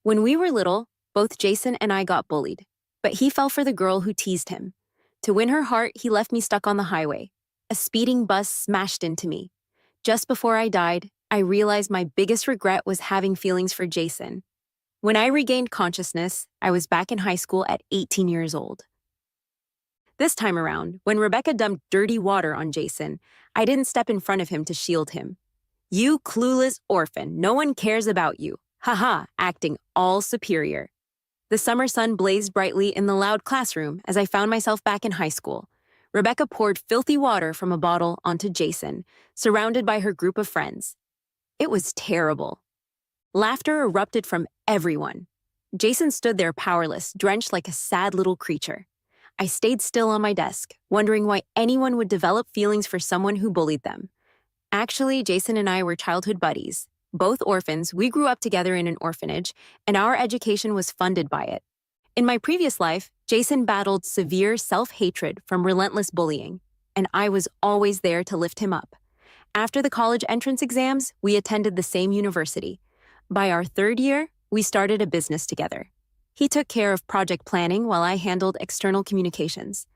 When we were little, both Jason and I got bullied, but he fell for the girl who teased him. To win her heart, he left me stuck on the highway. A speeding bus smashed into me. Just before I died, I realized my biggest regret was having feelings for Jason. When I regained consciousness, I was back in high school at 18 years old. This time around, when Rebecca dumped dirty water on Jason, I didn't step in front of him to shield him. "You clueless orphan, no one cares about you." Haha, acting all superior. The summer sun blazed brightly in the loud classroom as I found myself back in high school. Rebecca poured filthy water from a bottle onto Jason, surrounded by her group of friends. It was terrible. Laughter erupted from everyone. Jason stood there powerless, drenched like a sad little creature. I stayed still on my desk, wondering why anyone would develop feelings for someone who bullied them. Actually, Jason and I were childhood buddies. Both orphans, we grew up together in an orphanage, and our education was funded by it. In my previous life, Jason battled severe self-hatred from relentless bullying, and I was always there to lift him up. After the college entrance exams, we attended the same university. By our third year, we started a business together. He took care of project planning while I handled external communications.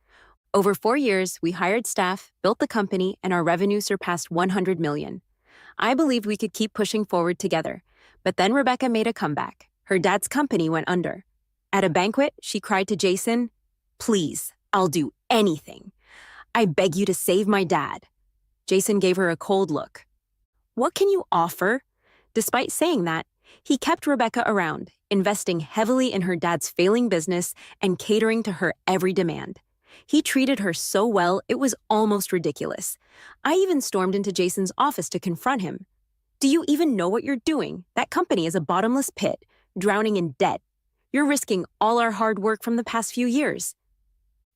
Over 4 years, we hired staff, built the company, and our revenue surpassed 100 million. I believed we could keep pushing forward together, but then Rebecca made a comeback. Her dad's company went under. At a banquet, she cried to Jason, "Please, I'll do anything. I beg you to save my dad." Jason gave her a cold look. "What can you offer?" Despite saying that, he kept Rebecca around, investing heavily in her dad's failing business and catering to her every demand. He treated her so well, it was almost ridiculous. I even stormed into Jason's office to confront him. "Do you even know what you're doing? That company is a bottomless pit, drowning in debt. You're risking all our hard work from the past few years."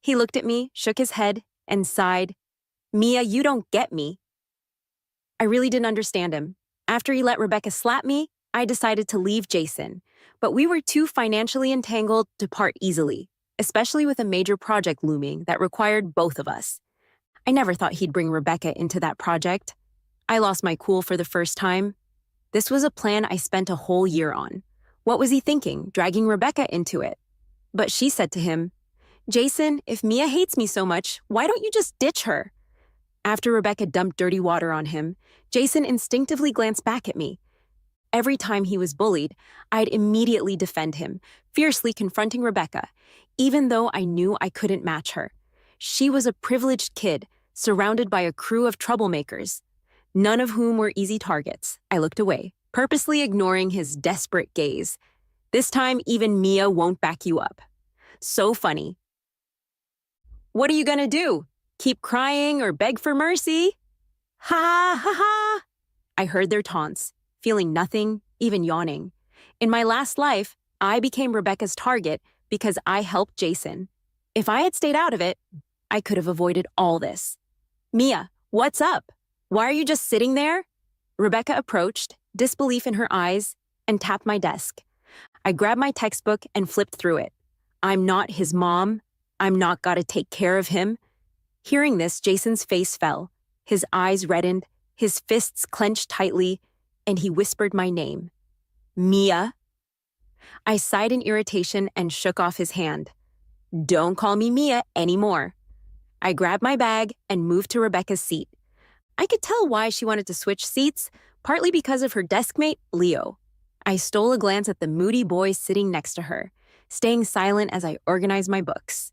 He looked at me, shook his head, and sighed, "Mia, you don't get me." I really didn't understand him. After he let Rebecca slap me, I decided to leave Jason, but we were too financially entangled to part easily, especially with a major project looming that required both of us. I never thought he'd bring Rebecca into that project. I lost my cool for the first time. This was a plan I spent a whole year on. What was he thinking, dragging Rebecca into it? But she said to him, "Jason, if Mia hates me so much, why don't you just ditch her?" After Rebecca dumped dirty water on him, Jason instinctively glanced back at me. Every time he was bullied, I'd immediately defend him, fiercely confronting Rebecca, even though I knew I couldn't match her. She was a privileged kid, surrounded by a crew of troublemakers, none of whom were easy targets. I looked away, purposely ignoring his desperate gaze. This time, even Mia won't back you up. So funny. "What are you gonna do? Keep crying or beg for mercy?" "Ha ha ha!" I heard their taunts, feeling nothing, even yawning. In my last life, I became Rebecca's target because I helped Jason. If I had stayed out of it, I could have avoided all this. "Mia, what's up? Why are you just sitting there?" Rebecca approached, disbelief in her eyes, and tapped my desk. I grabbed my textbook and flipped through it. "I'm not his mom. I'm not gotta take care of him." Hearing this, Jason's face fell. His eyes reddened, his fists clenched tightly, and he whispered my name. "Mia." I sighed in irritation and shook off his hand. "Don't call me Mia anymore." I grabbed my bag and moved to Rebecca's seat. I could tell why she wanted to switch seats, partly because of her deskmate, Leo. I stole a glance at the moody boy sitting next to her, staying silent as I organized my books.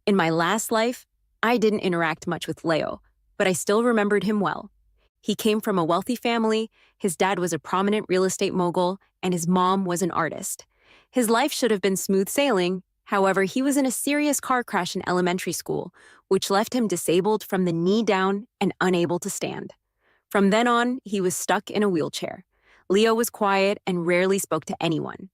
In my last life, I didn't interact much with Leo, but I still remembered him well. He came from a wealthy family, his dad was a prominent real estate mogul, and his mom was an artist. His life should have been smooth sailing. However, he was in a serious car crash in elementary school, which left him disabled from the knee down and unable to stand. From then on, he was stuck in a wheelchair. Leo was quiet and rarely spoke to anyone.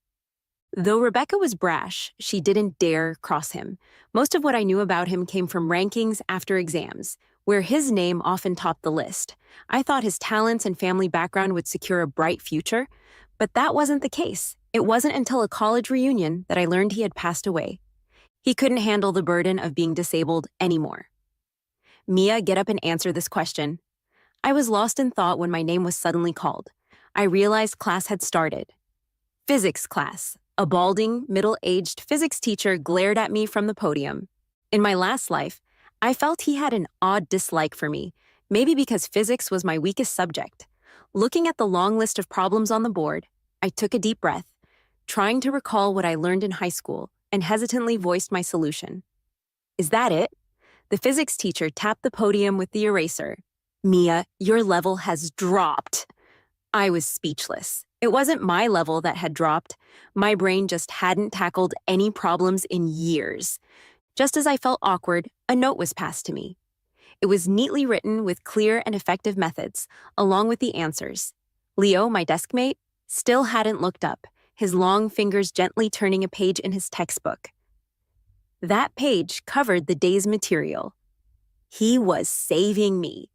Though Rebecca was brash, she didn't dare cross him. Most of what I knew about him came from rankings after exams, where his name often topped the list. I thought his talents and family background would secure a bright future, but that wasn't the case. It wasn't until a college reunion that I learned he had passed away. He couldn't handle the burden of being disabled anymore. "Mia, get up and answer this question." I was lost in thought when my name was suddenly called. I realized class had started. Physics class. A balding, middle-aged physics teacher glared at me from the podium. In my last life, I felt he had an odd dislike for me, maybe because physics was my weakest subject. Looking at the long list of problems on the board, I took a deep breath, trying to recall what I learned in high school, and hesitantly voiced my solution. Is that it? The physics teacher tapped the podium with the eraser. Mia, your level has dropped. I was speechless. It wasn't my level that had dropped. My brain just hadn't tackled any problems in years. Just as I felt awkward, a note was passed to me. It was neatly written with clear and effective methods, along with the answers. Leo, my deskmate, still hadn't looked up, his long fingers gently turning a page in his textbook. That page covered the day's material. He was saving me.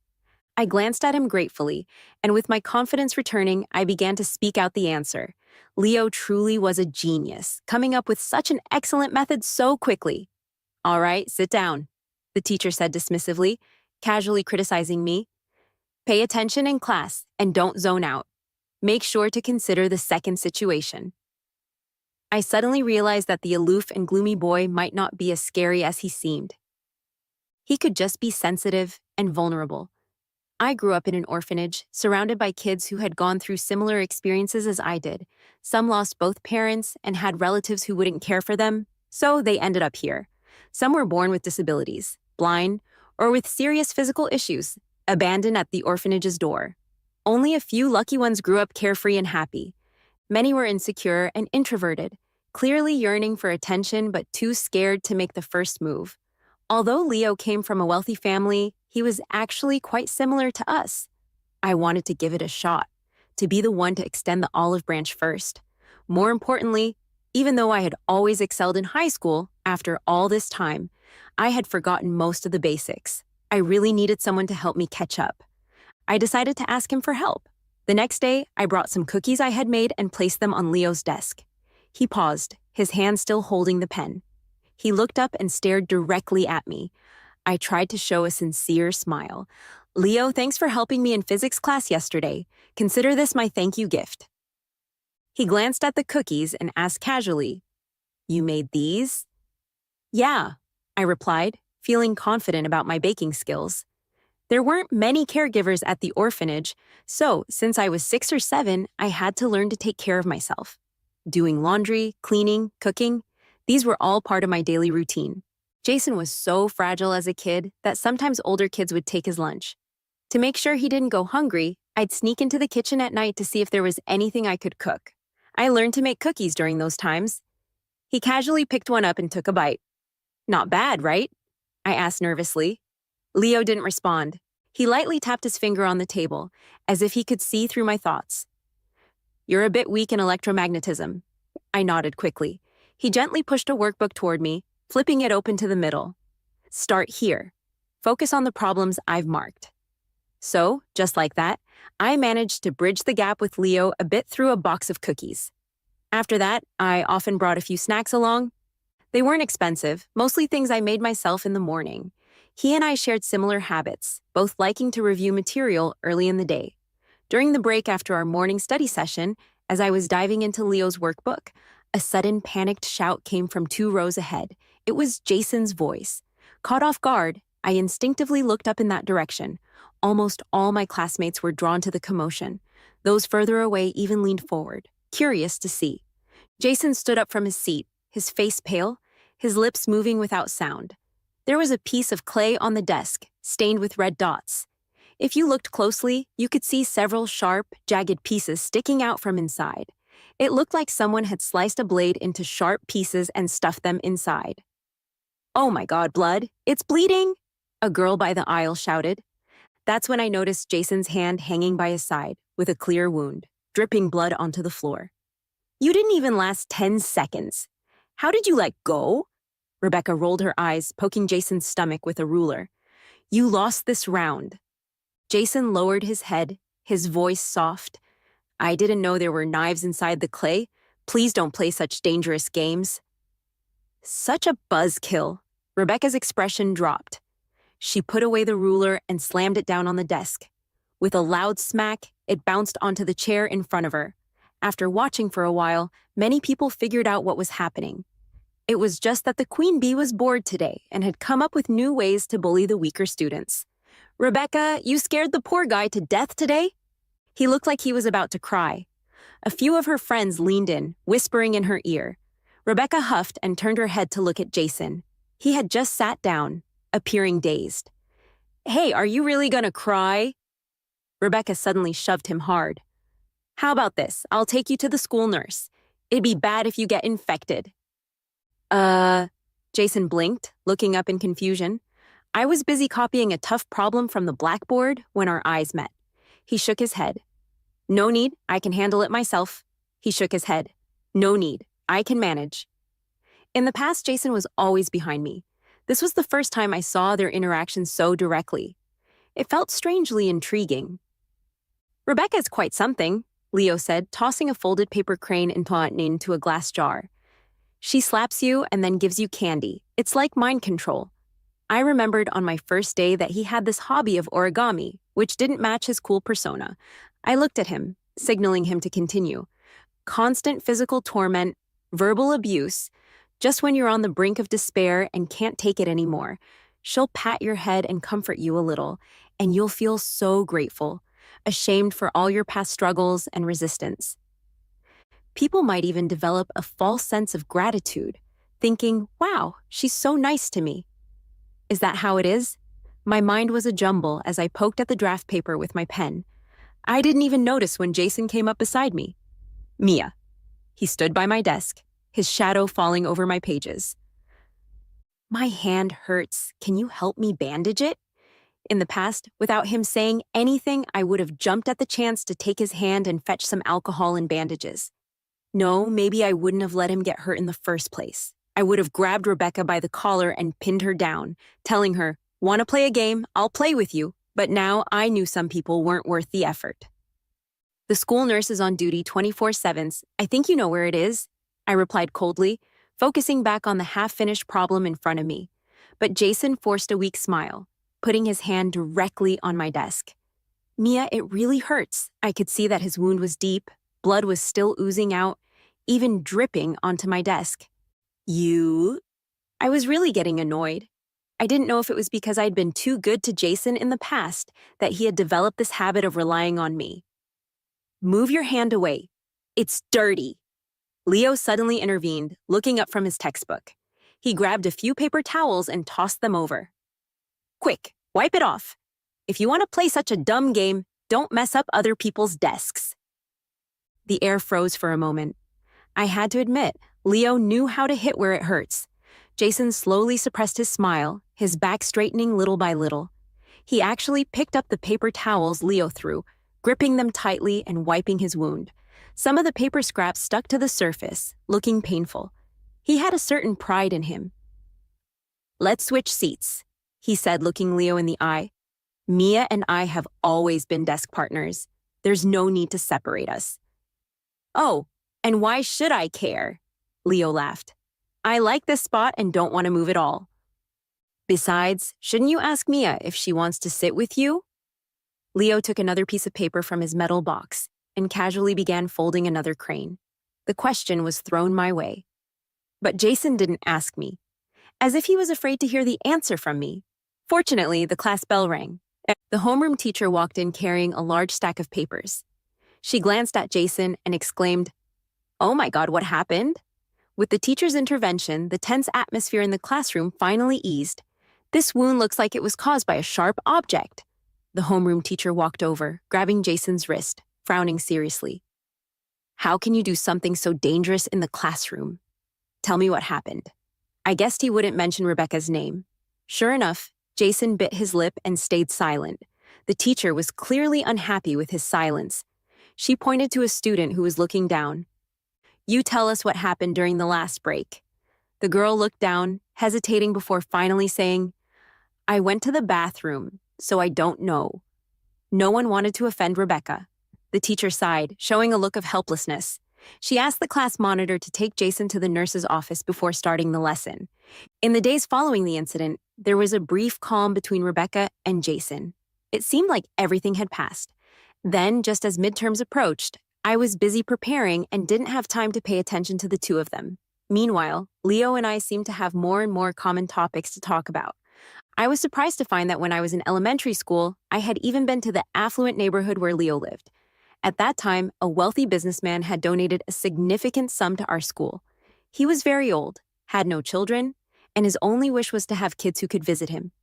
I glanced at him gratefully, and with my confidence returning, I began to speak out the answer. Leo truly was a genius, coming up with such an excellent method so quickly. All right, sit down, the teacher said dismissively, casually criticizing me. Pay attention in class and don't zone out. Make sure to consider the second situation. I suddenly realized that the aloof and gloomy boy might not be as scary as he seemed. He could just be sensitive and vulnerable. I grew up in an orphanage, surrounded by kids who had gone through similar experiences as I did. Some lost both parents and had relatives who wouldn't care for them, so they ended up here. Some were born with disabilities, blind, or with serious physical issues, abandoned at the orphanage's door. Only a few lucky ones grew up carefree and happy. Many were insecure and introverted, clearly yearning for attention but too scared to make the first move. Although Leo came from a wealthy family, he was actually quite similar to us. I wanted to give it a shot, to be the one to extend the olive branch first. More importantly, even though I had always excelled in high school, after all this time, I had forgotten most of the basics. I really needed someone to help me catch up. I decided to ask him for help. The next day, I brought some cookies I had made and placed them on Leo's desk. He paused, his hand still holding the pen. He looked up and stared directly at me. I tried to show a sincere smile. Leo, thanks for helping me in physics class yesterday. Consider this my thank you gift. He glanced at the cookies and asked casually, You made these? Yeah, I replied, feeling confident about my baking skills. There weren't many caregivers at the orphanage, so since I was 6 or 7, I had to learn to take care of myself. Doing laundry, cleaning, cooking, these were all part of my daily routine. Jason was so fragile as a kid that sometimes older kids would take his lunch. To make sure he didn't go hungry, I'd sneak into the kitchen at night to see if there was anything I could cook. I learned to make cookies during those times. He casually picked one up and took a bite. Not bad, right? I asked nervously. Leo didn't respond. He lightly tapped his finger on the table, as if he could see through my thoughts. You're a bit weak in electromagnetism. I nodded quickly. He gently pushed a workbook toward me, flipping it open to the middle. Start here. Focus on the problems I've marked. So, just like that, I managed to bridge the gap with Leo a bit through a box of cookies. After that, I often brought a few snacks along. They weren't expensive, mostly things I made myself in the morning. He and I shared similar habits, both liking to review material early in the day. During the break after our morning study session, as I was diving into Leo's workbook, a sudden panicked shout came from 2 rows ahead. It was Jason's voice. Caught off guard, I instinctively looked up in that direction. Almost all my classmates were drawn to the commotion. Those further away even leaned forward, curious to see. Jason stood up from his seat, his face pale, his lips moving without sound. There was a piece of clay on the desk, stained with red dots. If you looked closely, you could see several sharp, jagged pieces sticking out from inside. It looked like someone had sliced a blade into sharp pieces and stuffed them inside. Oh my God, blood! It's bleeding! A girl by the aisle shouted. That's when I noticed Jason's hand hanging by his side, with a clear wound, dripping blood onto the floor. You didn't even last 10 seconds. How did you let go? Rebecca rolled her eyes, poking Jason's stomach with a ruler. You lost this round. Jason lowered his head, his voice soft. I didn't know there were knives inside the clay. Please don't play such dangerous games. Such a buzzkill. Rebecca's expression dropped. She put away the ruler and slammed it down on the desk. With a loud smack, it bounced onto the chair in front of her. After watching for a while, many people figured out what was happening. It was just that the queen bee was bored today and had come up with new ways to bully the weaker students. Rebecca, you scared the poor guy to death today? He looked like he was about to cry. A few of her friends leaned in, whispering in her ear. Rebecca huffed and turned her head to look at Jason. He had just sat down, appearing dazed. Hey, are you really gonna cry? Rebecca suddenly shoved him hard. How about this? I'll take you to the school nurse. It'd be bad if you get infected. Jason blinked, looking up in confusion. I was busy copying a tough problem from the blackboard when our eyes met. He shook his head. No need, I can handle it myself. He shook his head. No need, I can manage. In the past, Jason was always behind me. This was the first time I saw their interaction so directly. It felt strangely intriguing. Rebecca is quite something, Leo said, tossing a folded paper crane into a glass jar. She slaps you and then gives you candy. It's like mind control. I remembered on my first day that he had this hobby of origami, which didn't match his cool persona. I looked at him, signaling him to continue. Constant physical torment, verbal abuse. Just when you're on the brink of despair and can't take it anymore, she'll pat your head and comfort you a little, and you'll feel so grateful, ashamed for all your past struggles and resistance. People might even develop a false sense of gratitude, thinking, wow, she's so nice to me. Is that how it is? My mind was a jumble as I poked at the draft paper with my pen. I didn't even notice when Jason came up beside me. Mia. He stood by my desk, his shadow falling over my pages. My hand hurts. Can you help me bandage it? In the past, without him saying anything, I would have jumped at the chance to take his hand and fetch some alcohol and bandages. No, maybe I wouldn't have let him get hurt in the first place. I would have grabbed Rebecca by the collar and pinned her down, telling her, "Want to play a game? I'll play with you." But now I knew some people weren't worth the effort. The school nurse is on duty 24/7. I think you know where it is, I replied coldly, focusing back on the half-finished problem in front of me. But Jason forced a weak smile, putting his hand directly on my desk. Mia, it really hurts. I could see that his wound was deep, blood was still oozing out, even dripping onto my desk. You? I was really getting annoyed. I didn't know if it was because I'd been too good to Jason in the past that he had developed this habit of relying on me. Move your hand away. It's dirty. Leo suddenly intervened, looking up from his textbook. He grabbed a few paper towels and tossed them over. Quick, wipe it off. If you want to play such a dumb game, don't mess up other people's desks. The air froze for a moment. I had to admit, Leo knew how to hit where it hurts. Jason slowly suppressed his smile, his back straightening little by little. He actually picked up the paper towels Leo threw, gripping them tightly and wiping his wound. Some of the paper scraps stuck to the surface, looking painful. He had a certain pride in him. Let's switch seats, he said, looking Leo in the eye. Mia and I have always been desk partners. There's no need to separate us. Oh, and why should I care? Leo laughed. I like this spot and don't want to move at all. Besides, shouldn't you ask Mia if she wants to sit with you? Leo took another piece of paper from his metal box and casually began folding another crane. The question was thrown my way. But Jason didn't ask me, as if he was afraid to hear the answer from me. Fortunately, the class bell rang. The homeroom teacher walked in carrying a large stack of papers. She glanced at Jason and exclaimed, "Oh my God, what happened?" With the teacher's intervention, the tense atmosphere in the classroom finally eased. This wound looks like it was caused by a sharp object. The homeroom teacher walked over, grabbing Jason's wrist, frowning seriously. How can you do something so dangerous in the classroom? Tell me what happened. I guessed he wouldn't mention Rebecca's name. Sure enough, Jason bit his lip and stayed silent. The teacher was clearly unhappy with his silence. She pointed to a student who was looking down. You tell us what happened during the last break. The girl looked down, hesitating before finally saying, I went to the bathroom, so I don't know. No one wanted to offend Rebecca. The teacher sighed, showing a look of helplessness. She asked the class monitor to take Jason to the nurse's office before starting the lesson. In the days following the incident, there was a brief calm between Rebecca and Jason. It seemed like everything had passed. Then, just as midterms approached, I was busy preparing and didn't have time to pay attention to the two of them. Meanwhile, Leo and I seemed to have more and more common topics to talk about. I was surprised to find that when I was in elementary school, I had even been to the affluent neighborhood where Leo lived. At that time, a wealthy businessman had donated a significant sum to our school. He was very old, had no children, and his only wish was to have kids who could visit him.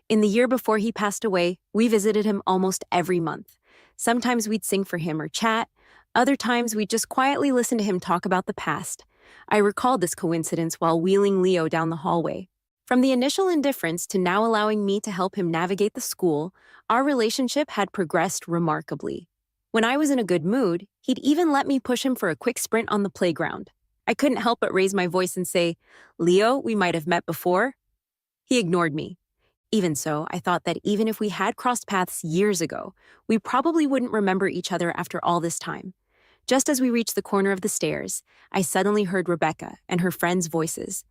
In the year before he passed away, we visited him almost every month. Sometimes we'd sing for him or chat. Other times we'd just quietly listen to him talk about the past. I recalled this coincidence while wheeling Leo down the hallway. From the initial indifference to now allowing me to help him navigate the school, our relationship had progressed remarkably. When I was in a good mood, he'd even let me push him for a quick sprint on the playground. I couldn't help but raise my voice and say, "Leo, we might have met before." He ignored me. Even so, I thought that even if we had crossed paths years ago, we probably wouldn't remember each other after all this time. Just as we reached the corner of the stairs, I suddenly heard Rebecca and her friends' voices.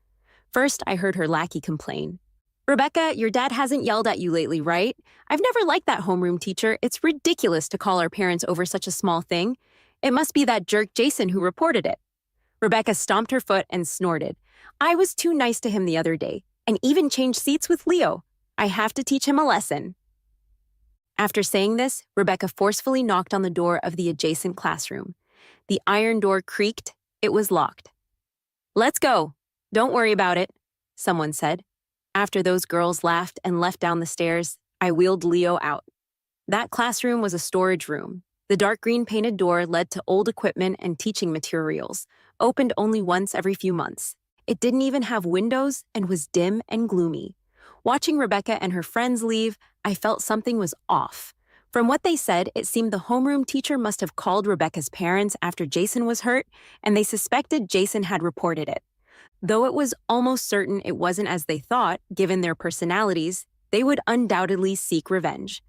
First, I heard her lackey complain. "Rebecca, your dad hasn't yelled at you lately, right? I've never liked that homeroom teacher. It's ridiculous to call our parents over such a small thing. It must be that jerk Jason who reported it." Rebecca stomped her foot and snorted. "I was too nice to him the other day, and even changed seats with Leo. I have to teach him a lesson." After saying this, Rebecca forcefully knocked on the door of the adjacent classroom. The iron door creaked. It was locked. "Let's go. Don't worry about it," someone said. After those girls laughed and left down the stairs, I wheeled Leo out. That classroom was a storage room. The dark green painted door led to old equipment and teaching materials, opened only once every few months. It didn't even have windows and was dim and gloomy. Watching Rebecca and her friends leave, I felt something was off. From what they said, it seemed the homeroom teacher must have called Rebecca's parents after Jason was hurt, and they suspected Jason had reported it. Though it was almost certain it wasn't as they thought, given their personalities, they would undoubtedly seek revenge.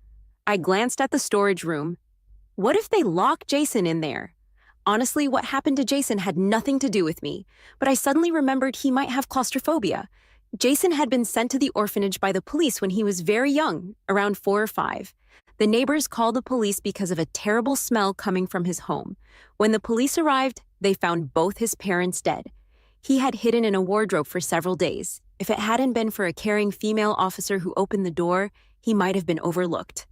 I glanced at the storage room. What if they locked Jason in there? Honestly, what happened to Jason had nothing to do with me, but I suddenly remembered he might have claustrophobia. Jason had been sent to the orphanage by the police when he was very young, around 4 or 5. The neighbors called the police because of a terrible smell coming from his home. When the police arrived, they found both his parents dead. He had hidden in a wardrobe for several days. If it hadn't been for a caring female officer who opened the door, he might have been overlooked.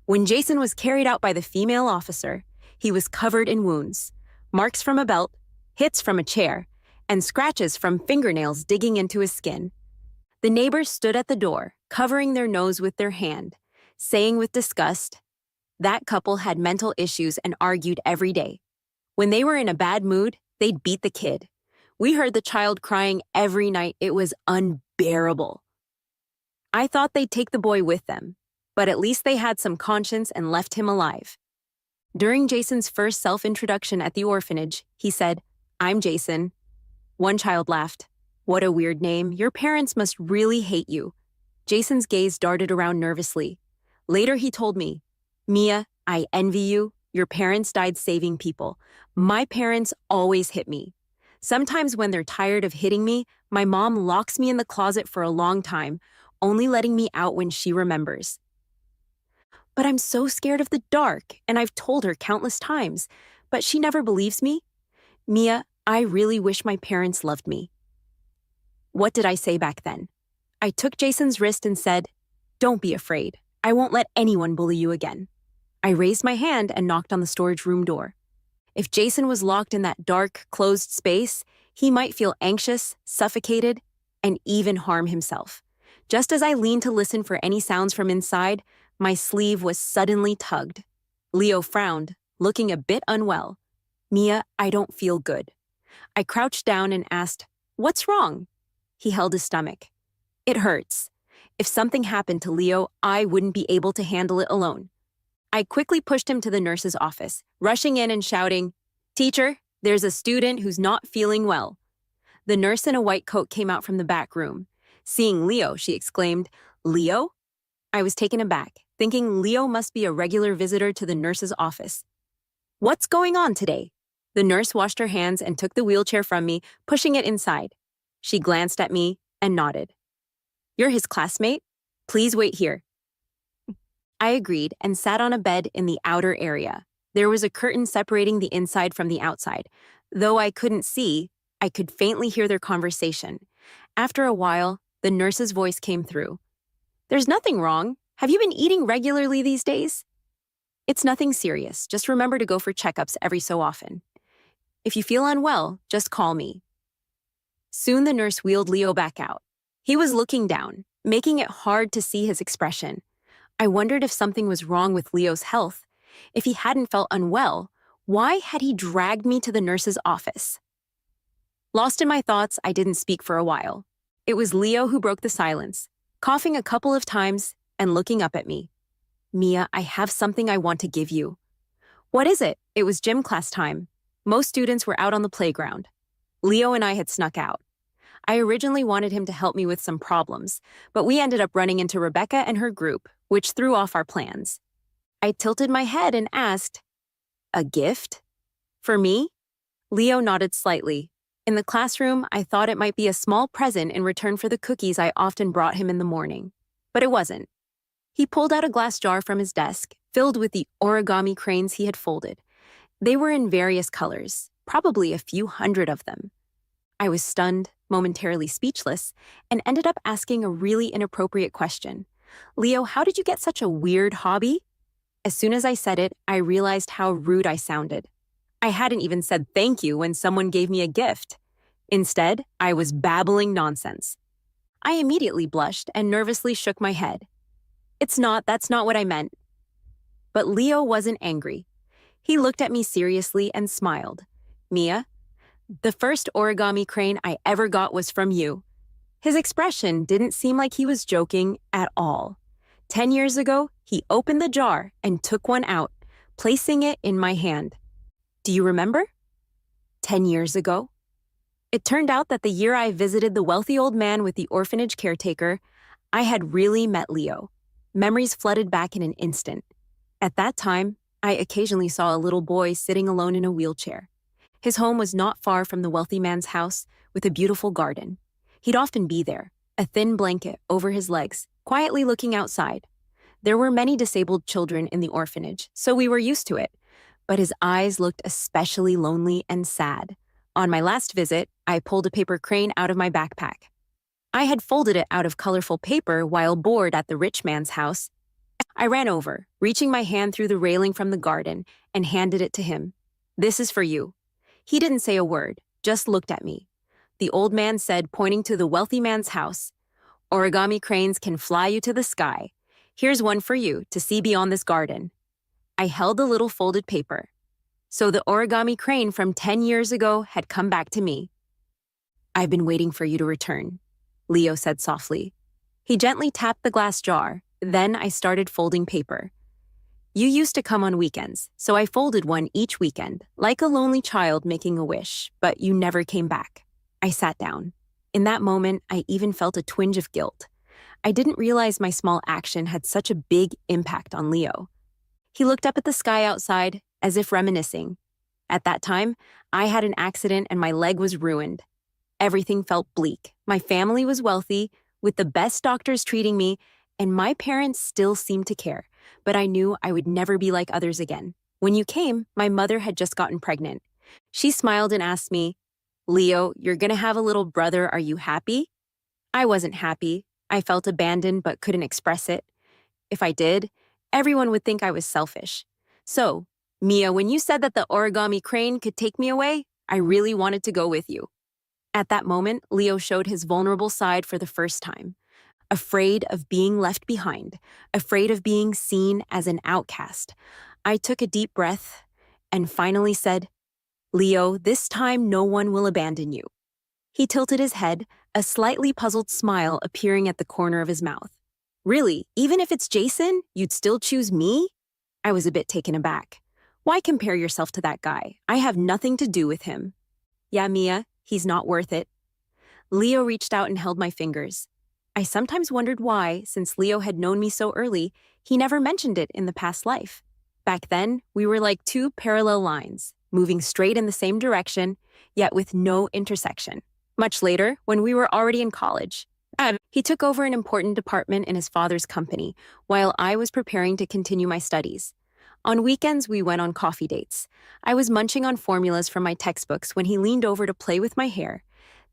When Jason was carried out by the female officer, he was covered in wounds, marks from a belt, hits from a chair, and scratches from fingernails digging into his skin. The neighbors stood at the door, covering their nose with their hand, saying with disgust, that couple had mental issues and argued every day. When they were in a bad mood, they'd beat the kid. We heard the child crying every night. It was unbearable. I thought they'd take the boy with them, but at least they had some conscience and left him alive. During Jason's first self-introduction at the orphanage, he said, "I'm Jason." One child laughed. "What a weird name. Your parents must really hate you." Jason's gaze darted around nervously. Later he told me, "Mia, I envy you. Your parents died saving people. My parents always hit me. Sometimes when they're tired of hitting me, my mom locks me in the closet for a long time, only letting me out when she remembers. But I'm so scared of the dark, and I've told her countless times, but she never believes me. Mia, I really wish my parents loved me." What did I say back then? I took Jason's wrist and said, "Don't be afraid. I won't let anyone bully you again." I raised my hand and knocked on the storage room door. If Jason was locked in that dark, closed space, he might feel anxious, suffocated, and even harm himself. Just as I leaned to listen for any sounds from inside, my sleeve was suddenly tugged. Leo frowned, looking a bit unwell. "Mia, I don't feel good." I crouched down and asked, "What's wrong?" He held his stomach. "It hurts. If something happened to Leo, I wouldn't be able to handle it alone." I quickly pushed him to the nurse's office, rushing in and shouting, "Teacher, there's a student who's not feeling well." The nurse in a white coat came out from the back room. Seeing Leo, she exclaimed, "Leo?" I was taken aback, thinking Leo must be a regular visitor to the nurse's office. "What's going on today?" The nurse washed her hands and took the wheelchair from me, pushing it inside. She glanced at me and nodded. "You're his classmate? Please wait here." I agreed and sat on a bed in the outer area. There was a curtain separating the inside from the outside. Though I couldn't see, I could faintly hear their conversation. After a while, the nurse's voice came through. "There's nothing wrong. Have you been eating regularly these days?" "It's nothing serious. Just remember to go for checkups every so often. If you feel unwell, just call me." Soon the nurse wheeled Leo back out. He was looking down, making it hard to see his expression. I wondered if something was wrong with Leo's health. If he hadn't felt unwell, why had he dragged me to the nurse's office? Lost in my thoughts, I didn't speak for a while. It was Leo who broke the silence, coughing a couple of times and looking up at me. "Mia, I have something I want to give you." "What is it?" It was gym class time. Most students were out on the playground. Leo and I had snuck out. I originally wanted him to help me with some problems, but we ended up running into Rebecca and her group, which threw off our plans. I tilted my head and asked, "A gift? For me?" Leo nodded slightly. In the classroom, I thought it might be a small present in return for the cookies I often brought him in the morning. But it wasn't. He pulled out a glass jar from his desk, filled with the origami cranes he had folded. They were in various colors, probably a few hundred of them. I was stunned, momentarily speechless, and ended up asking a really inappropriate question. "Leo, how did you get such a weird hobby?" As soon as I said it, I realized how rude I sounded. I hadn't even said thank you when someone gave me a gift. Instead, I was babbling nonsense. I immediately blushed and nervously shook my head. That's not what I meant." But Leo wasn't angry. He looked at me seriously and smiled. "Mia, the first origami crane I ever got was from you." His expression didn't seem like he was joking at all. 10 years ago, he opened the jar and took one out, placing it in my hand. "Do you remember?" 10 years ago. It turned out that the year I visited the wealthy old man with the orphanage caretaker, I had really met Leo. Memories flooded back in an instant. At that time, I occasionally saw a little boy sitting alone in a wheelchair. His home was not far from the wealthy man's house, with a beautiful garden. He'd often be there, a thin blanket over his legs, quietly looking outside. There were many disabled children in the orphanage, so we were used to it. But his eyes looked especially lonely and sad. On my last visit, I pulled a paper crane out of my backpack. I had folded it out of colorful paper while bored at the rich man's house. I ran over, reaching my hand through the railing from the garden, and handed it to him. "This is for you." He didn't say a word, just looked at me. The old man said, pointing to the wealthy man's house, "Origami cranes can fly you to the sky. Here's one for you to see beyond this garden." I held the little folded paper. So the origami crane from 10 years ago had come back to me. "I've been waiting for you to return," Leo said softly. He gently tapped the glass jar. Then I started folding paper. "You used to come on weekends, so I folded one each weekend, like a lonely child making a wish, but you never came back." I sat down. In that moment, I even felt a twinge of guilt. I didn't realize my small action had such a big impact on Leo. He looked up at the sky outside, as if reminiscing. At that time, I had an accident and my leg was ruined. Everything felt bleak. My family was wealthy, with the best doctors treating me, and my parents still seemed to care, but I knew I would never be like others again. When you came, my mother had just gotten pregnant. She smiled and asked me, "Leo, you're gonna have a little brother, are you happy?" I wasn't happy. I felt abandoned but couldn't express it. If I did, everyone would think I was selfish. So, "Mia, when you said that the origami crane could take me away, I really wanted to go with you." At that moment, Leo showed his vulnerable side for the first time. Afraid of being left behind, afraid of being seen as an outcast. I took a deep breath and finally said, "Leo, this time no one will abandon you." He tilted his head, a slightly puzzled smile appearing at the corner of his mouth. "Really, even if it's Jason, you'd still choose me?" I was a bit taken aback. "Why compare yourself to that guy? I have nothing to do with him." "Yeah, Mia, he's not worth it." Leo reached out and held my fingers. I sometimes wondered why, since Leo had known me so early, he never mentioned it in the past life. Back then, we were like two parallel lines, moving straight in the same direction, yet with no intersection. Much later, when we were already in college, he took over an important department in his father's company, while I was preparing to continue my studies. On weekends, we went on coffee dates. I was munching on formulas from my textbooks when he leaned over to play with my hair.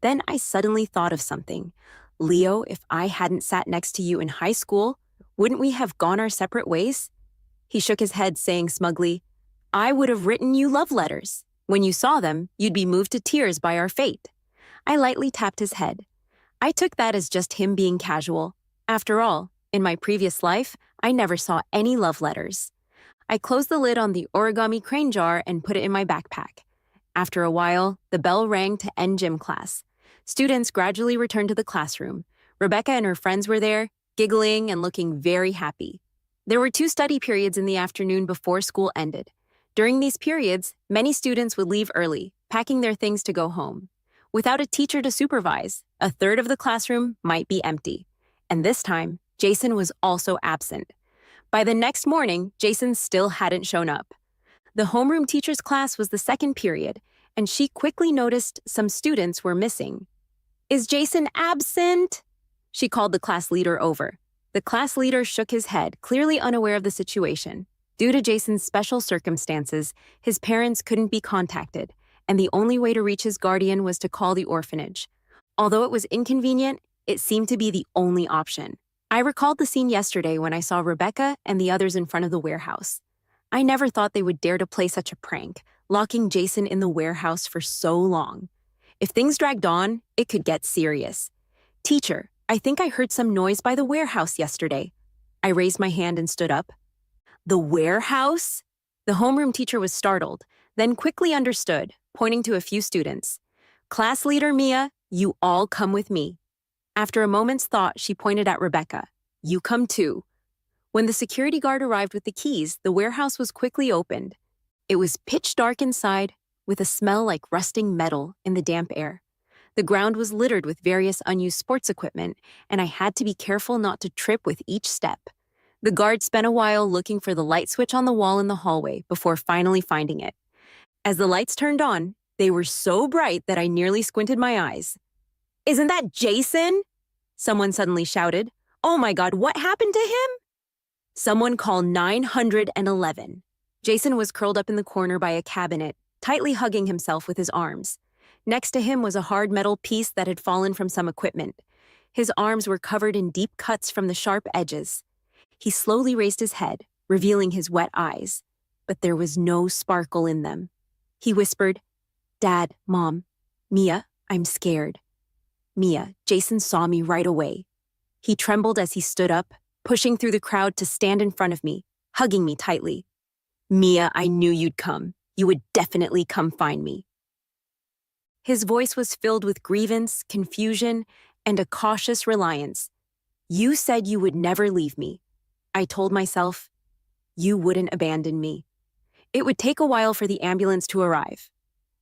Then I suddenly thought of something. Leo, if I hadn't sat next to you in high school, wouldn't we have gone our separate ways? He shook his head, saying smugly, I would have written you love letters. When you saw them, you'd be moved to tears by our fate. I lightly tapped his head. I took that as just him being casual. After all, in my previous life, I never saw any love letters. I closed the lid on the origami crane jar and put it in my backpack. After a while, the bell rang to end gym class. Students gradually returned to the classroom. Rebecca and her friends were there, giggling and looking very happy. There were 2 study periods in the afternoon before school ended. During these periods, many students would leave early, packing their things to go home. Without a teacher to supervise, a third of the classroom might be empty. And this time, Jason was also absent. By the next morning, Jason still hadn't shown up. The homeroom teacher's class was the second period, and she quickly noticed some students were missing. Is Jason absent? She called the class leader over. The class leader shook his head, clearly unaware of the situation. Due to Jason's special circumstances, his parents couldn't be contacted, and the only way to reach his guardian was to call the orphanage. Although it was inconvenient, it seemed to be the only option. I recalled the scene yesterday when I saw Rebecca and the others in front of the warehouse. I never thought they would dare to play such a prank, locking Jason in the warehouse for so long. If things dragged on, it could get serious. Teacher, I think I heard some noise by the warehouse yesterday. I raised my hand and stood up. The warehouse? The homeroom teacher was startled, then quickly understood, pointing to a few students. Class leader Mia, you all come with me. After a moment's thought, she pointed at Rebecca. You come too. When the security guard arrived with the keys, the warehouse was quickly opened. It was pitch dark inside, with a smell like rusting metal in the damp air. The ground was littered with various unused sports equipment, and I had to be careful not to trip with each step. The guard spent a while looking for the light switch on the wall in the hallway before finally finding it. As the lights turned on, they were so bright that I nearly squinted my eyes. Isn't that Jason? Someone suddenly shouted. Oh my God, what happened to him? Someone call 911. Jason was curled up in the corner by a cabinet, tightly hugging himself with his arms. Next to him was a hard metal piece that had fallen from some equipment. His arms were covered in deep cuts from the sharp edges. He slowly raised his head, revealing his wet eyes, but there was no sparkle in them. He whispered, Dad, Mom, Mia, I'm scared. Mia, Jason saw me right away. He trembled as he stood up, pushing through the crowd to stand in front of me, hugging me tightly. Mia, I knew you'd come. You would definitely come find me. His voice was filled with grievance, confusion, and a cautious reliance. You said you would never leave me. I told myself, you wouldn't abandon me. It would take a while for the ambulance to arrive.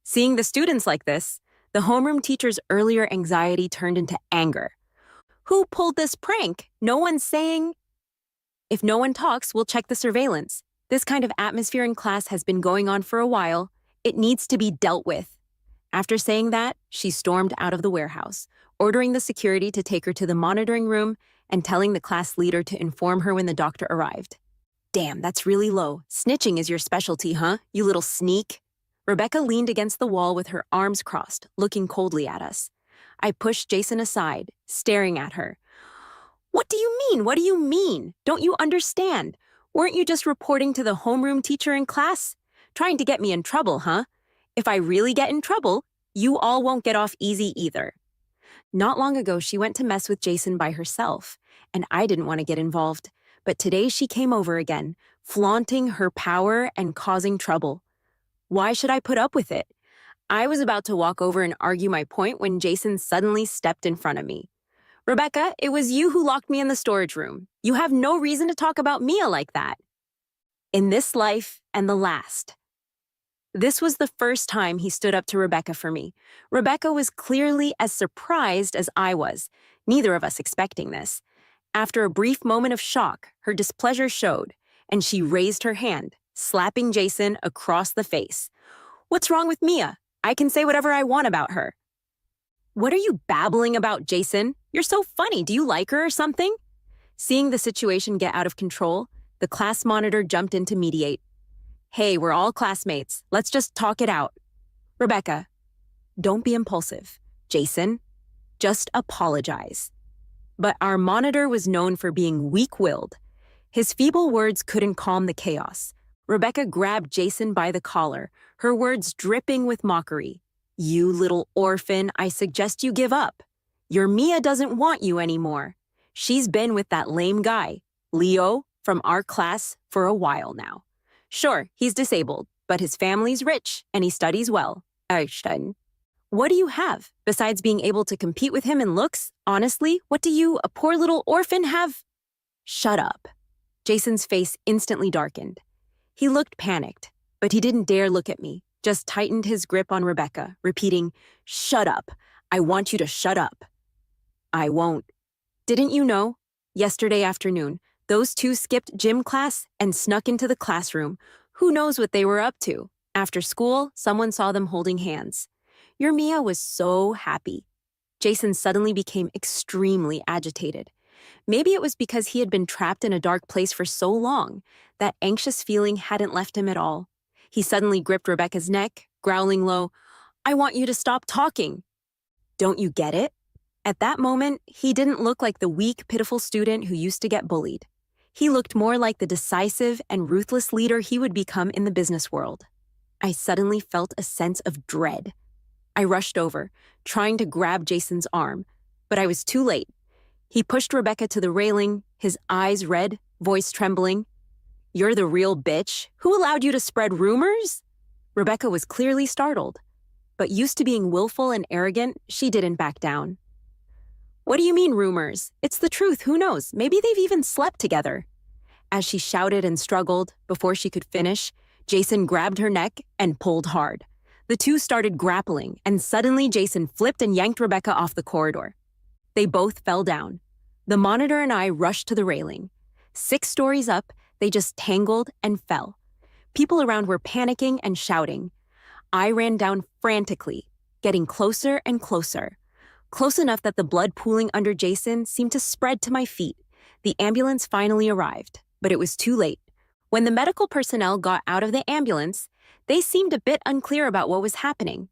Seeing the students like this, the homeroom teacher's earlier anxiety turned into anger. Who pulled this prank? No one's saying. If no one talks, we'll check the surveillance. This kind of atmosphere in class has been going on for a while. It needs to be dealt with. After saying that, she stormed out of the warehouse, ordering the security to take her to the monitoring room and telling the class leader to inform her when the doctor arrived. Damn, that's really low. Snitching is your specialty, huh? You little sneak. Rebecca leaned against the wall with her arms crossed, looking coldly at us. I pushed Jason aside, staring at her. What do you mean? What do you mean? Don't you understand? Weren't you just reporting to the homeroom teacher in class? Trying to get me in trouble, huh? If I really get in trouble, you all won't get off easy either. Not long ago, she went to mess with Jason by herself, and I didn't want to get involved. But today she came over again, flaunting her power and causing trouble. Why should I put up with it? I was about to walk over and argue my point when Jason suddenly stepped in front of me. Rebecca, it was you who locked me in the storage room. You have no reason to talk about Mia like that. In this life and the last. This was the first time he stood up to Rebecca for me. Rebecca was clearly as surprised as I was, neither of us expecting this. After a brief moment of shock, her displeasure showed, and she raised her hand, slapping Jason across the face. What's wrong with Mia? I can say whatever I want about her. What are you babbling about, Jason? You're so funny. Do you like her or something? Seeing the situation get out of control, the class monitor jumped in to mediate. Hey, we're all classmates. Let's just talk it out. Rebecca, don't be impulsive. Jason, just apologize. But our monitor was known for being weak-willed. His feeble words couldn't calm the chaos. Rebecca grabbed Jason by the collar, her words dripping with mockery. You little orphan, I suggest you give up. Your Mia doesn't want you anymore. She's been with that lame guy, Leo, from our class for a while now. Sure, he's disabled, but his family's rich and he studies well. Einstein. What do you have besides being able to compete with him in looks? Honestly, what do you, a poor little orphan, have? Shut up. Jason's face instantly darkened. He looked panicked, but he didn't dare look at me, just tightened his grip on Rebecca, repeating, "Shut up. I want you to shut up." I won't. Didn't you know? Yesterday afternoon, those two skipped gym class and snuck into the classroom. Who knows what they were up to? After school, someone saw them holding hands. Your Mia was so happy. Jason suddenly became extremely agitated. Maybe it was because he had been trapped in a dark place for so long. That anxious feeling hadn't left him at all. He suddenly gripped Rebecca's neck, growling low, "I want you to stop talking." Don't you get it? At that moment, he didn't look like the weak, pitiful student who used to get bullied. He looked more like the decisive and ruthless leader he would become in the business world. I suddenly felt a sense of dread. I rushed over, trying to grab Jason's arm, but I was too late. He pushed Rebecca to the railing, his eyes red, voice trembling. "You're the real bitch? Who allowed you to spread rumors?" Rebecca was clearly startled, but used to being willful and arrogant, she didn't back down. "What do you mean rumors? It's the truth, who knows? Maybe they've even slept together." As she shouted and struggled, before she could finish, Jason grabbed her neck and pulled hard. The two started grappling, and suddenly Jason flipped and yanked Rebecca off the corridor. They both fell down. The monitor and I rushed to the railing. 6 stories up, they just tangled and fell. People around were panicking and shouting. I ran down frantically, getting closer and closer. Close enough that the blood pooling under Jason seemed to spread to my feet. The ambulance finally arrived, but it was too late. When the medical personnel got out of the ambulance, they seemed a bit unclear about what was happening.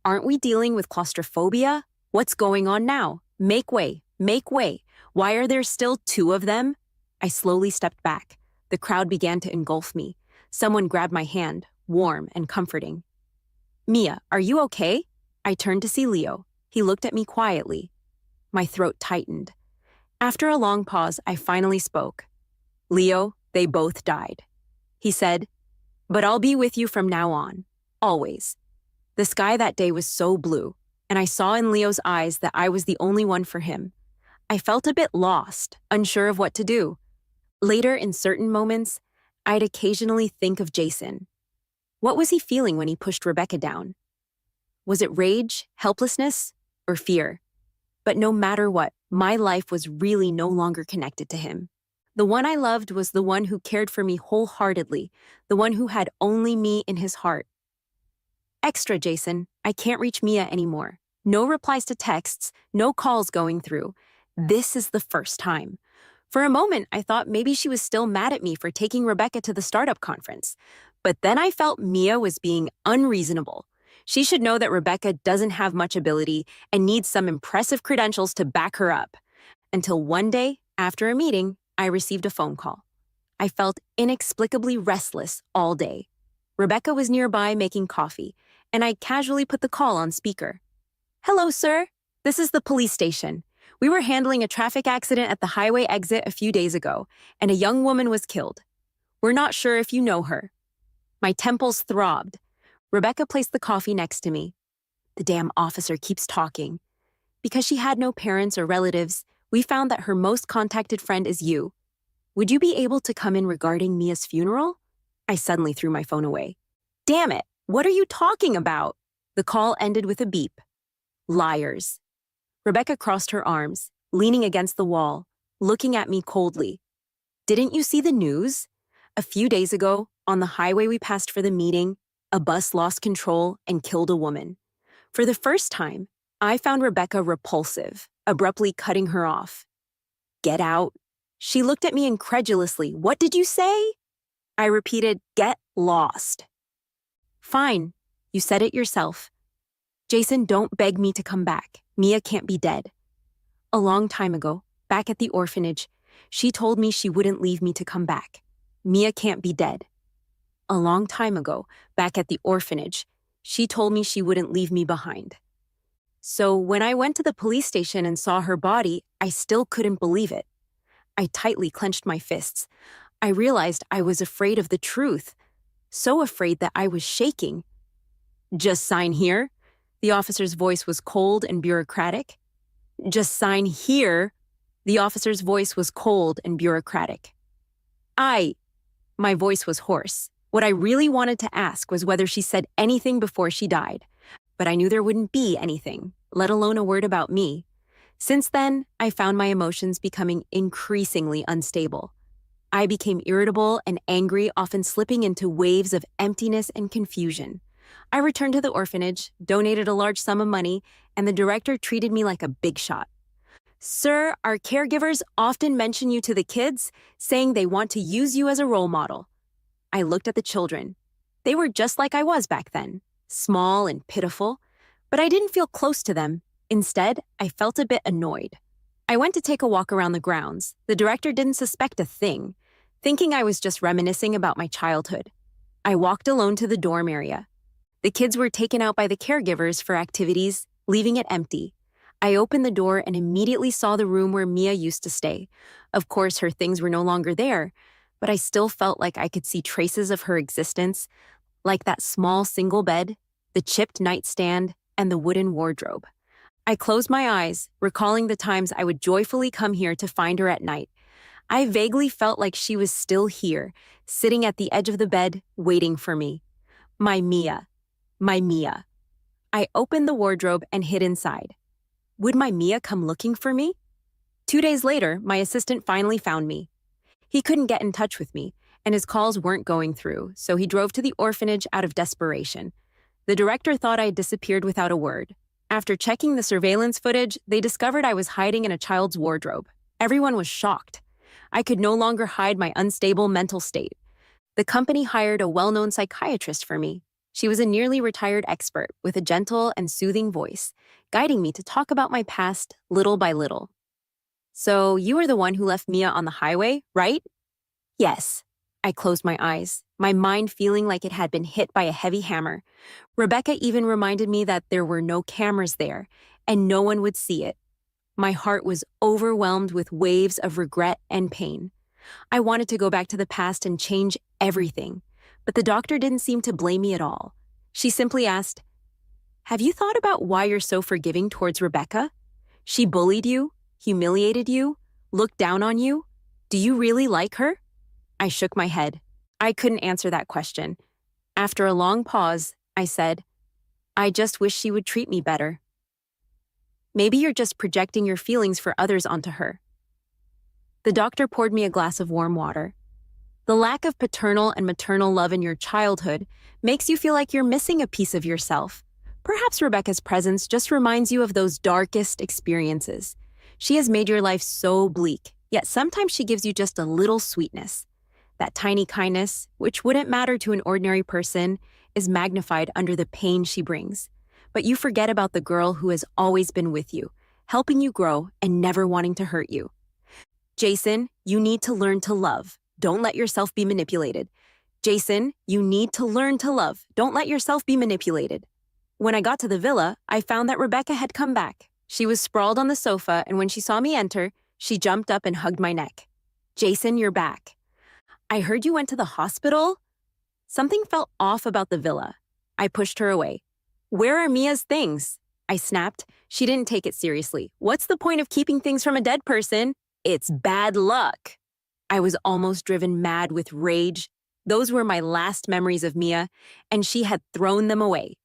Aren't we dealing with claustrophobia? What's going on now? Make way, make way. Why are there still 2 of them? I slowly stepped back. The crowd began to engulf me. Someone grabbed my hand, warm and comforting. "Mia, are you okay?" I turned to see Leo. He looked at me quietly. My throat tightened. After a long pause, I finally spoke. "Leo, they both died." He said, "But I'll be with you from now on. Always." The sky that day was so blue, and I saw in Leo's eyes that I was the only one for him. I felt a bit lost, unsure of what to do. Later, in certain moments, I'd occasionally think of Jason. What was he feeling when he pushed Rebecca down? Was it rage, helplessness, or fear? But no matter what, my life was really no longer connected to him. The one I loved was the one who cared for me wholeheartedly, the one who had only me in his heart. Extra, Jason, I can't reach Mia anymore. No replies to texts, no calls going through. This is the first time. For a moment, I thought maybe she was still mad at me for taking Rebecca to the startup conference. But then I felt Mia was being unreasonable. She should know that Rebecca doesn't have much ability and needs some impressive credentials to back her up. Until one day, after a meeting, I received a phone call. I felt inexplicably restless all day. Rebecca was nearby making coffee, and I casually put the call on speaker. "Hello, sir. This is the police station. We were handling a traffic accident at the highway exit a few days ago, and a young woman was killed. We're not sure if you know her." My temples throbbed. Rebecca placed the coffee next to me. The damn officer keeps talking. Because she had no parents or relatives, we found that her most contacted friend is you. Would you be able to come in regarding Mia's funeral? I suddenly threw my phone away. Damn it, what are you talking about? The call ended with a beep. Liars. Rebecca crossed her arms, leaning against the wall, looking at me coldly. Didn't you see the news? A few days ago, on the highway we passed for the meeting, a bus lost control and killed a woman. For the first time, I found Rebecca repulsive, abruptly cutting her off. Get out. She looked at me incredulously. What did you say? I repeated, "Get lost." "Fine. You said it yourself. Jason, don't beg me to come back. Mia can't be dead. A long time ago, back at the orphanage, she told me she wouldn't leave me to come back. Mia can't be dead. A long time ago, back at the orphanage, she told me she wouldn't leave me behind. So when I went to the police station and saw her body, I still couldn't believe it. I tightly clenched my fists. I realized I was afraid of the truth, so afraid that I was shaking. Just sign here? The officer's voice was cold and bureaucratic. Just sign here? The officer's voice was cold and bureaucratic. My voice was hoarse. What I really wanted to ask was whether she said anything before she died. But I knew there wouldn't be anything, let alone a word about me. Since then, I found my emotions becoming increasingly unstable. I became irritable and angry, often slipping into waves of emptiness and confusion. I returned to the orphanage, donated a large sum of money, and the director treated me like a big shot. "Sir, our caregivers often mention you to the kids, saying they want to use you as a role model." I looked at the children. They were just like I was back then, small and pitiful, but I didn't feel close to them. Instead, I felt a bit annoyed. I went to take a walk around the grounds. The director didn't suspect a thing, thinking I was just reminiscing about my childhood. I walked alone to the dorm area. The kids were taken out by the caregivers for activities, leaving it empty. I opened the door and immediately saw the room where Mia used to stay. Of course, her things were no longer there, but I still felt like I could see traces of her existence, like that small single bed, the chipped nightstand, and the wooden wardrobe. I closed my eyes, recalling the times I would joyfully come here to find her at night. I vaguely felt like she was still here, sitting at the edge of the bed, waiting for me. My Mia. My Mia. I opened the wardrobe and hid inside. Would my Mia come looking for me? 2 days later, my assistant finally found me. He couldn't get in touch with me, and his calls weren't going through, so he drove to the orphanage out of desperation. The director thought I had disappeared without a word. After checking the surveillance footage, they discovered I was hiding in a child's wardrobe. Everyone was shocked. I could no longer hide my unstable mental state. The company hired a well-known psychiatrist for me. She was a nearly retired expert with a gentle and soothing voice, guiding me to talk about my past little by little. "So you were the one who left Mia on the highway, right?" "Yes." I closed my eyes, my mind feeling like it had been hit by a heavy hammer. Rebecca even reminded me that there were no cameras there, and no one would see it. My heart was overwhelmed with waves of regret and pain. I wanted to go back to the past and change everything, but the doctor didn't seem to blame me at all. She simply asked, "Have you thought about why you're so forgiving towards Rebecca? She bullied you, humiliated you, looked down on you. Do you really like her?" I shook my head. I couldn't answer that question. After a long pause, I said, "I just wish she would treat me better." "Maybe you're just projecting your feelings for others onto her." The doctor poured me a glass of warm water. "The lack of paternal and maternal love in your childhood makes you feel like you're missing a piece of yourself. Perhaps Rebecca's presence just reminds you of those darkest experiences. She has made your life so bleak, yet sometimes she gives you just a little sweetness. That tiny kindness, which wouldn't matter to an ordinary person, is magnified under the pain she brings. But you forget about the girl who has always been with you, helping you grow and never wanting to hurt you. Jason, you need to learn to love. Don't let yourself be manipulated. Jason, you need to learn to love. Don't let yourself be manipulated." When I got to the villa, I found that Rebecca had come back. She was sprawled on the sofa, and when she saw me enter, she jumped up and hugged my neck. "Jason, you're back. I heard you went to the hospital?" Something felt off about the villa. I pushed her away. "Where are Mia's things?" I snapped. She didn't take it seriously. "What's the point of keeping things from a dead person? It's bad luck." I was almost driven mad with rage. Those were my last memories of Mia, and she had thrown them away.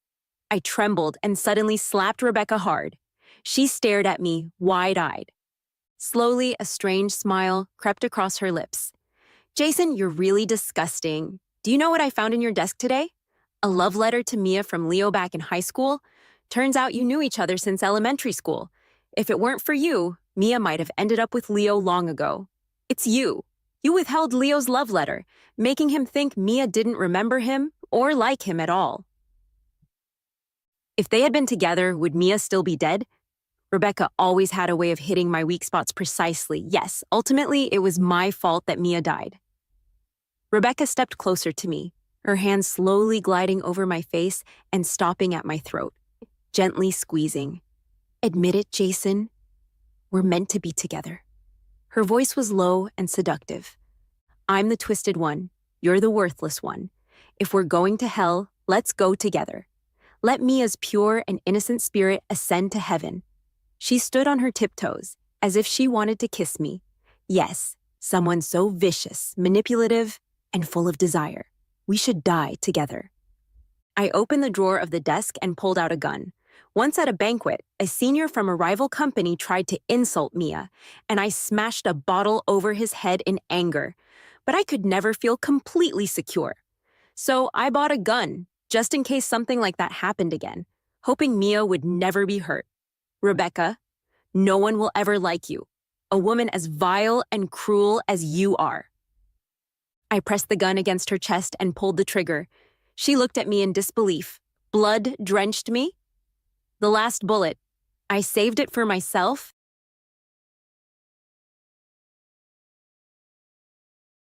I trembled and suddenly slapped Rebecca hard. She stared at me, wide-eyed. Slowly, a strange smile crept across her lips. "Jason, you're really disgusting. Do you know what I found in your desk today? A love letter to Mia from Leo back in high school. Turns out you knew each other since elementary school. If it weren't for you, Mia might have ended up with Leo long ago. It's you. You withheld Leo's love letter, making him think Mia didn't remember him or like him at all. If they had been together, would Mia still be dead? Rebecca always had a way of hitting my weak spots precisely. Yes, ultimately, it was my fault that Mia died. Rebecca stepped closer to me, her hand slowly gliding over my face and stopping at my throat, gently squeezing. Admit it, Jason. We're meant to be together. Her voice was low and seductive. I'm the twisted one. You're the worthless one. If we're going to hell, let's go together. Let Mia's pure and innocent spirit ascend to heaven. She stood on her tiptoes, as if she wanted to kiss me. Yes, someone so vicious, manipulative, and full of desire. We should die together. I opened the drawer of the desk and pulled out a gun. Once at a banquet, a senior from a rival company tried to insult Mia, and I smashed a bottle over his head in anger. But I could never feel completely secure. So I bought a gun, just in case something like that happened again, hoping Mia would never be hurt. Rebecca, no one will ever like you, a woman as vile and cruel as you are. I pressed the gun against her chest and pulled the trigger. She looked at me in disbelief. Blood drenched me. The last bullet. I saved it for myself,